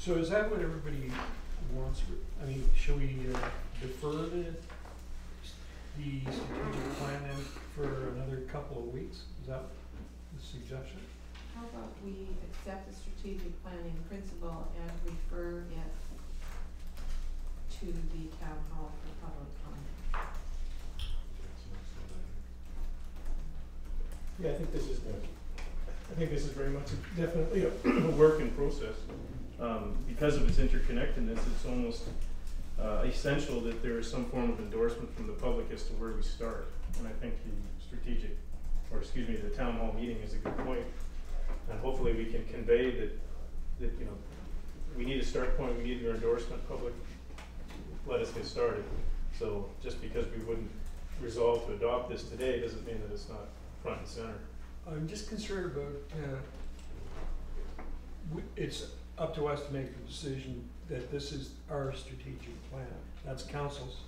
So is that what everybody wants? I mean, should we defer the strategic plan then for another couple of weeks? Is that the suggestion? How about we accept the strategic plan in principle and refer it to the town hall for public comment? Yeah, I think this is good. I think this is very much definitely a work in process. Because of its interconnectedness, it's almost essential that there is some form of endorsement from the public as to where we start. And I think the town hall meeting is a good point. And hopefully we can convey that we need a start point, we need your endorsement, public, let us get started. So just because we wouldn't resolve to adopt this today doesn't mean that it's not front and center. I'm just concerned about, it's up to us to make the decision that this is our strategic plan. That's council's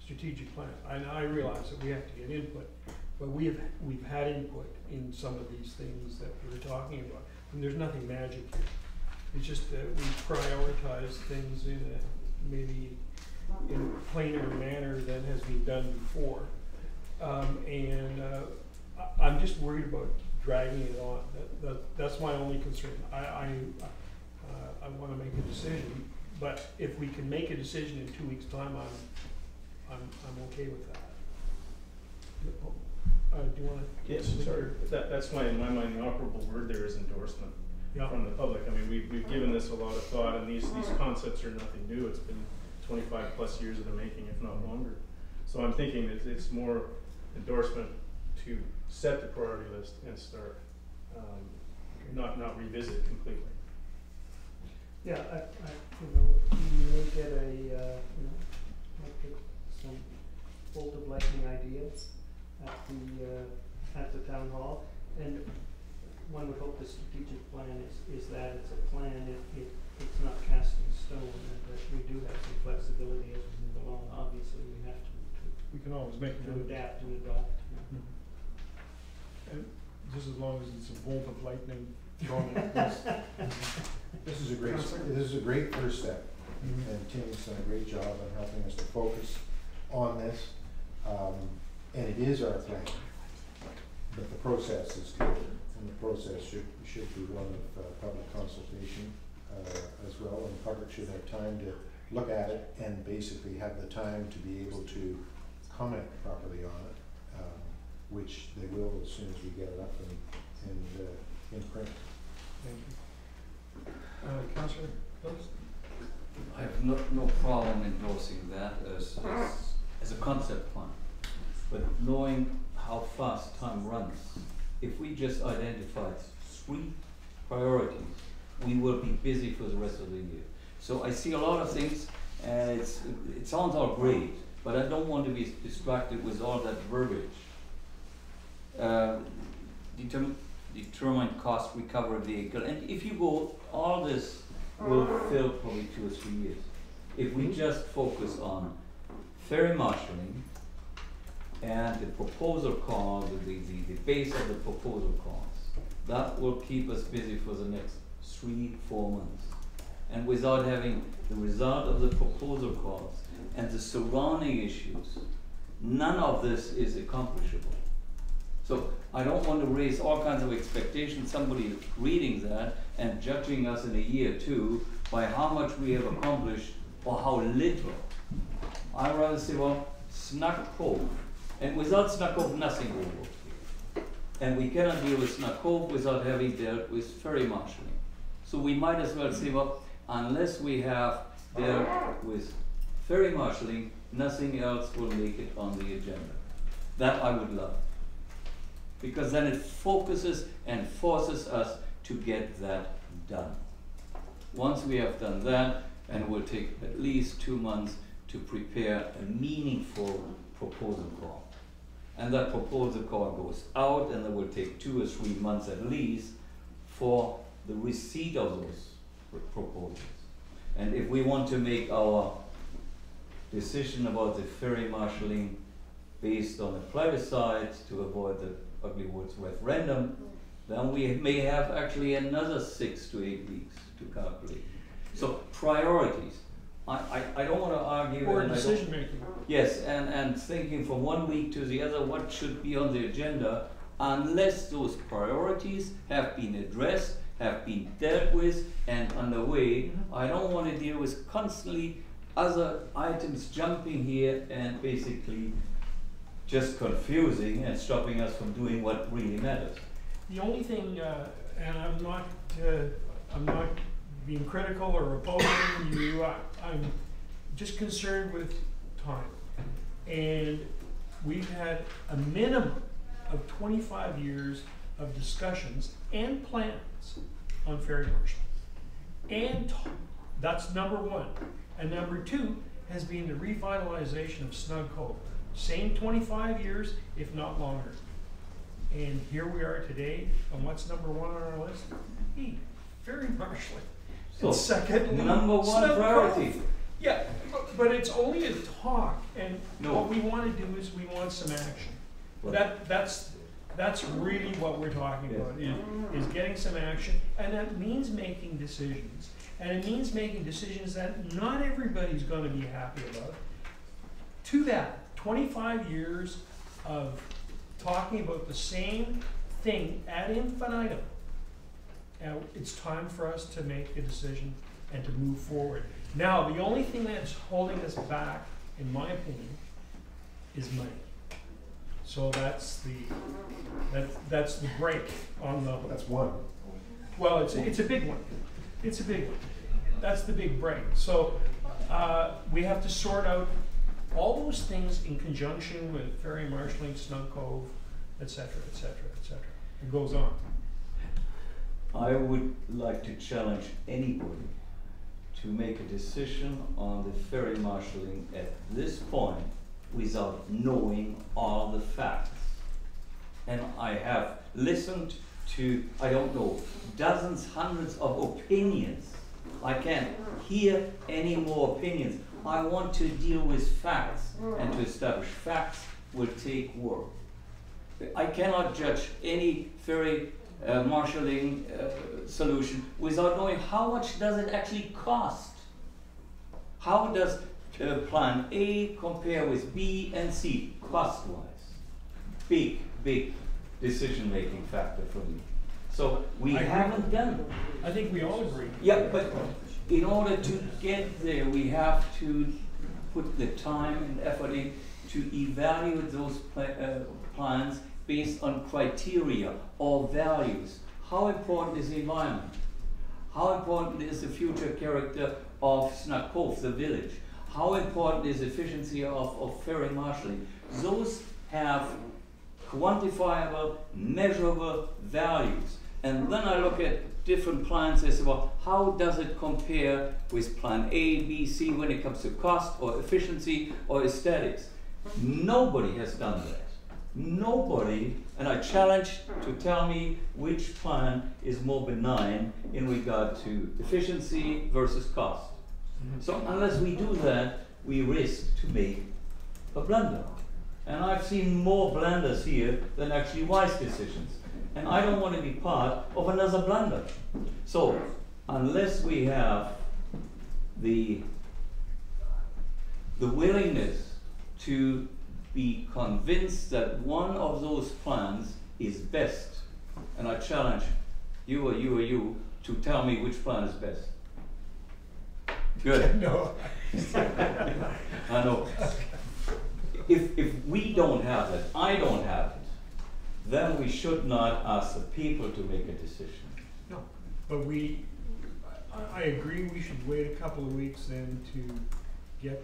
strategic plan. And I realize that we have to get input, but we've had input in some of these things that we're talking about. And there's nothing magic here. It's just that we prioritize things in a maybe in a plainer manner than has been done before. I'm just worried about dragging it on. That's my only concern. I want to make a decision, but if we can make a decision in 2 weeks' time, I'm okay with that. Do you want to? Yes, sorry. That's why in my mind the operable word there is endorsement from the public. I mean, we've given this a lot of thought, and these concepts are nothing new. It's been 25 plus years of the making, if not longer. So I'm thinking that it's more endorsement to set the priority list and start, not revisit completely. Yeah, we may get might get some bolt of lightning ideas at the town hall, and one would hope the strategic plan is that it's a plan. It's not cast in stone, and that we do have some flexibility as we move along. Obviously, we have to We can always make to adapt and adopt. Mm-hmm. And just as long as it's a bolt of lightning thrown at us. This is a great first step, and Timmy's done a great job on helping us to focus on this. And it is our plan, but the process is good, and the process should be one of public consultation as well, and the public should have time to look at it and basically have the time to be able to comment properly on it, which they will as soon as we get it up and in print. Thank you. Councillor Phillips? I have no problem endorsing that as a concept plan, but knowing how fast time runs, if we just identified 3 priorities, we will be busy for the rest of the year. So I see a lot of things, and it sounds all great, but I don't want to be distracted with all that verbiage. Determine cost, recover vehicle, and if you go, all this will fill probably 2 or 3 years. If we just focus on ferry marshalling and the proposal cost, the base of the proposal cost, that will keep us busy for the next 3-4 months. And without having the result of the proposal cost and the surrounding issues, none of this is accomplishable. So I don't want to raise all kinds of expectations, somebody reading that and judging us in a year or 2 by how much we have accomplished or how little. I'd rather say, well, Snuck Cove. And without Snuck Cove, nothing will work. And we cannot deal with Snuck Cove without having dealt with ferry marshalling. So we might as well say, well, unless we have dealt with ferry marshalling, nothing else will make it on the agenda. That I would love. Because then it focuses and forces us to get that done. Once we have done that, and it will take at least 2 months to prepare a meaningful proposal call. And that proposal call goes out, and it will take 2 or 3 months at least for the receipt of those proposals. And if we want to make our decision about the ferry marshalling based on a plebiscite to avoid the ugly words referendum, then we may have actually another 6 to 8 weeks to calculate. So priorities. I don't wanna argue. Or and I don't- decision making. Yes, and thinking from one week to the other what should be on the agenda, unless those priorities have been addressed, have been dealt with and underway. I don't want to deal with constantly other items jumping here and basically just confusing and stopping us from doing what really matters. The only thing, and I'm not being critical or opposing you, I'm just concerned with time. And we've had a minimum of 25 years of discussions and plans on ferry marshaling. And that's number one. And number two has been the revitalization of Snug Cove. Same 25 years, if not longer. And here we are today, and what's number one on our list? Hey, ferry marshaling. So, It's second. number one Snug priority. Cove. Yeah, but it's only a talk, and No. what we want to do is we want some action. Well- That's really what we're talking about, is getting some action, and that means making decisions. And it means making decisions that not everybody's gonna be happy about. To that, 25 years of talking about the same thing ad infinitum. Now, it's time for us to make a decision and to move forward. Now, the only thing that's holding us back, in my opinion, is money. So that's the break on the, That's one. well, it's a big one. It's a big one. That's the big break. So we have to sort out all those things in conjunction with ferry marshaling, Snug Cove, et cetera, et cetera, et cetera. It goes on. I would like to challenge anybody to make a decision on the ferry marshaling at this point without knowing all the facts. And I have listened to, I don't know, dozens, hundreds of opinions. I can't hear any more opinions. I want to deal with facts, and to establish facts will take work. I cannot judge any ferry marshaling solution without knowing how much does it actually cost. How does plan A compare with B and C cost-wise? Big decision-making factor for me. So we haven't done it. I think we all agree. Yeah, but in order to get there, we have to put the time and effort in to evaluate those plans based on criteria or values. How important is the environment? How important is the future character of Snug Cove, the village? How important is efficiency of ferry marshaling? Those have quantifiable, measurable values. And then I look at different plans and say, well, how does it compare with plan A, B, C when it comes to cost or efficiency or aesthetics? Nobody has done that. Nobody, and I challenge to tell me which plan is more benign in regard to efficiency versus cost. So unless we do that, we risk to make a blunder. And I've seen more blunders here than actually wise decisions. And I don't want to be part of another blunder. So unless we have the willingness to be convinced that one of those plans is best, and I challenge you or you or you to tell me which plan is best. Good. No. I know. If we don't have it, I don't have it, then we should not ask the people to make a decision. No, but I agree, we should wait a couple of weeks then to get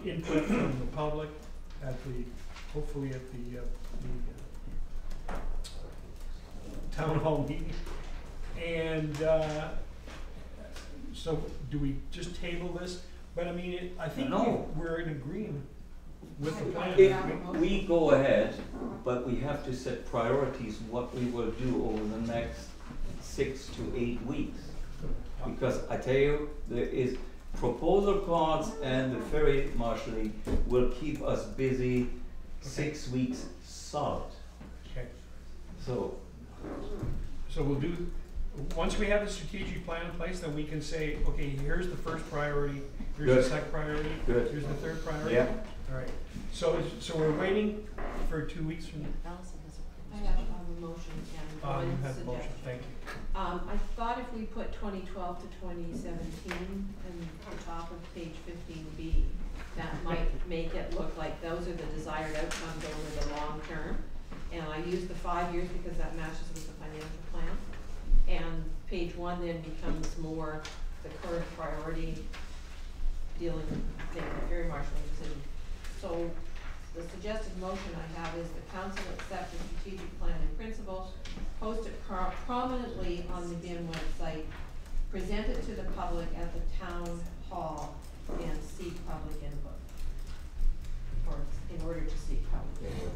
input from the public hopefully at the town hall meeting. And so do we just table this? But I mean, I think No. we're in agreement with the plan. If we go ahead, but we have to set priorities, what we will do over the next 6 to 8 weeks. Because I tell you, there is proposal cards and the ferry marshalling will keep us busy 6 weeks solid. Okay, So, so we'll do, once we have the strategic plan in place, then we can say, okay, here's the first priority, here's Good. the second priority, Good. here's the third priority. Yeah. All right, so we're waiting for 2 weeks from, I have a motion and you one have the motion, suggestion. thank you. I thought if we put 2012 to 2017 in the top of page 15B, that might make it look like those are the desired outcomes over the long term. And I used the 5 years because that matches with the financial plan. And page 1 then becomes more the current priority dealing with the area marshalling decision. So the suggested motion I have is the council accept the strategic plan in principle, post it prominently on the BIM website, present it to the public at the town hall, and seek public input. Or in order to seek public input.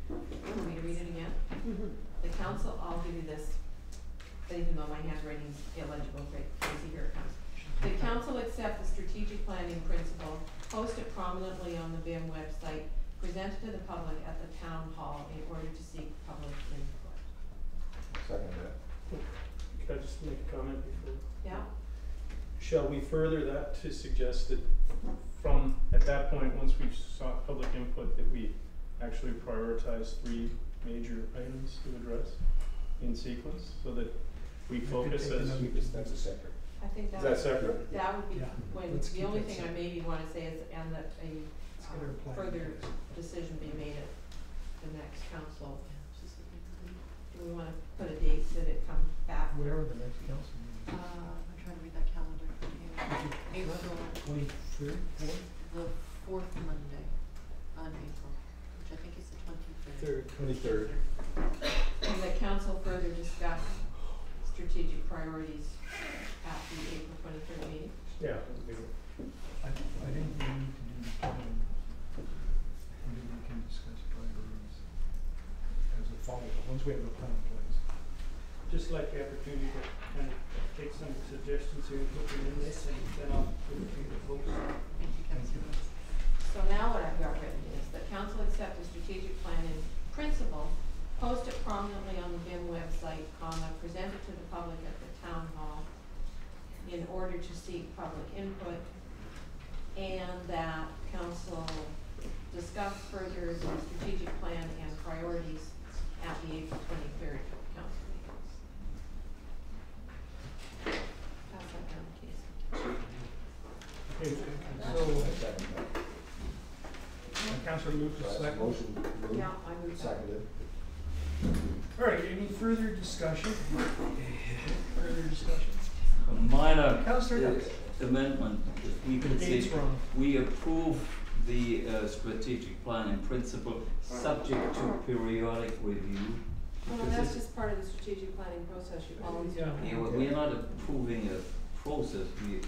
Want me to read it again? The council, I'll give you this, even though my handwriting's illegible, great, crazy, here it comes. The council accept the strategic plan in principle, post it prominently on the BIM website, present it to the public at the town hall in order to seek public input. Second that. Could I just make a comment before? Yeah? Shall we further that to suggest that from, at that point, once we've sought public input, that we actually prioritize 3 major items to address in sequence, so that we focus take as, another- That's a separate. I think is that separate? that would be, Yeah. when, Let's the keep only it thing I separate. maybe wanna say is, and that a Let's get our plan in further place. decision be made at the next council. Do we wanna put a date that it comes back? Whatever the next council meeting. I'm trying to read that calendar from here. April, 23rd, 4th? the 4th Monday on April, which I think is the 23rd. 23rd. And the council further discuss strategic priorities at the April 23rd meeting. Yeah. I think we need to do the plan, and then we can discuss priorities as a follow-up, once we have the plan in place. Just like the opportunity to kind of take some suggestions here, put them in this, and then I'll put it to the folks. Thank you, Councilor. So now what I've got written is that council accept a strategic plan in principle, post it prominently on the BIM website, present it to the public at the town hall in order to seek public input, and that council discuss further the strategic plan and priorities at the April 23rd council meetings. Pass that down, Casey. Okay, Second that. Councilor Luke So is that's a second. motion moved, Yeah, I moved that. seconded. All right, any further discussion? Further discussion? A minor Councilor uh, Dux. amendment, if we The could say, date's wrong. we approve the strategic plan in principle, subject to periodic review. Well, no, Because that's it's- just part of the strategic planning process, you always. Yeah. Yeah, we are not approving a process, we are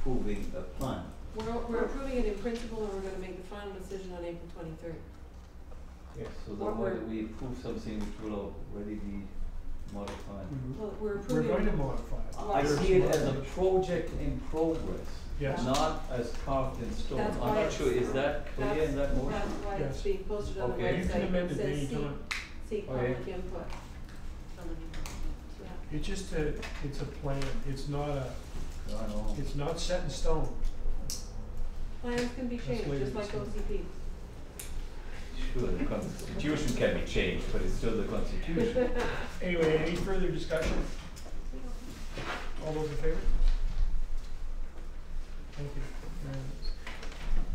approving a plan. We're approving it in principle, and we're gonna make the final decision on April 23rd. So What then why we're- do we approve something which will already be modified? Well, we're We're approving. going to modify it. Well, I There's see it as a project in progress, Yes. not as carved in stone. That's I'm why not it's- sure, is that clear in that motion? That's why it's Yes. being posted on the Okay. You can website, amend it it says anytime. seek Okay. public input, yeah. It's just a, it's a plan, it's not a, I know. it's not set in stone. Plans can be That's changed, later just like discussion. OCP. Sure, the constitution can be changed, but it's still the constitution. Anyway, any further discussion? All those in favor? Thank you. Unanimous.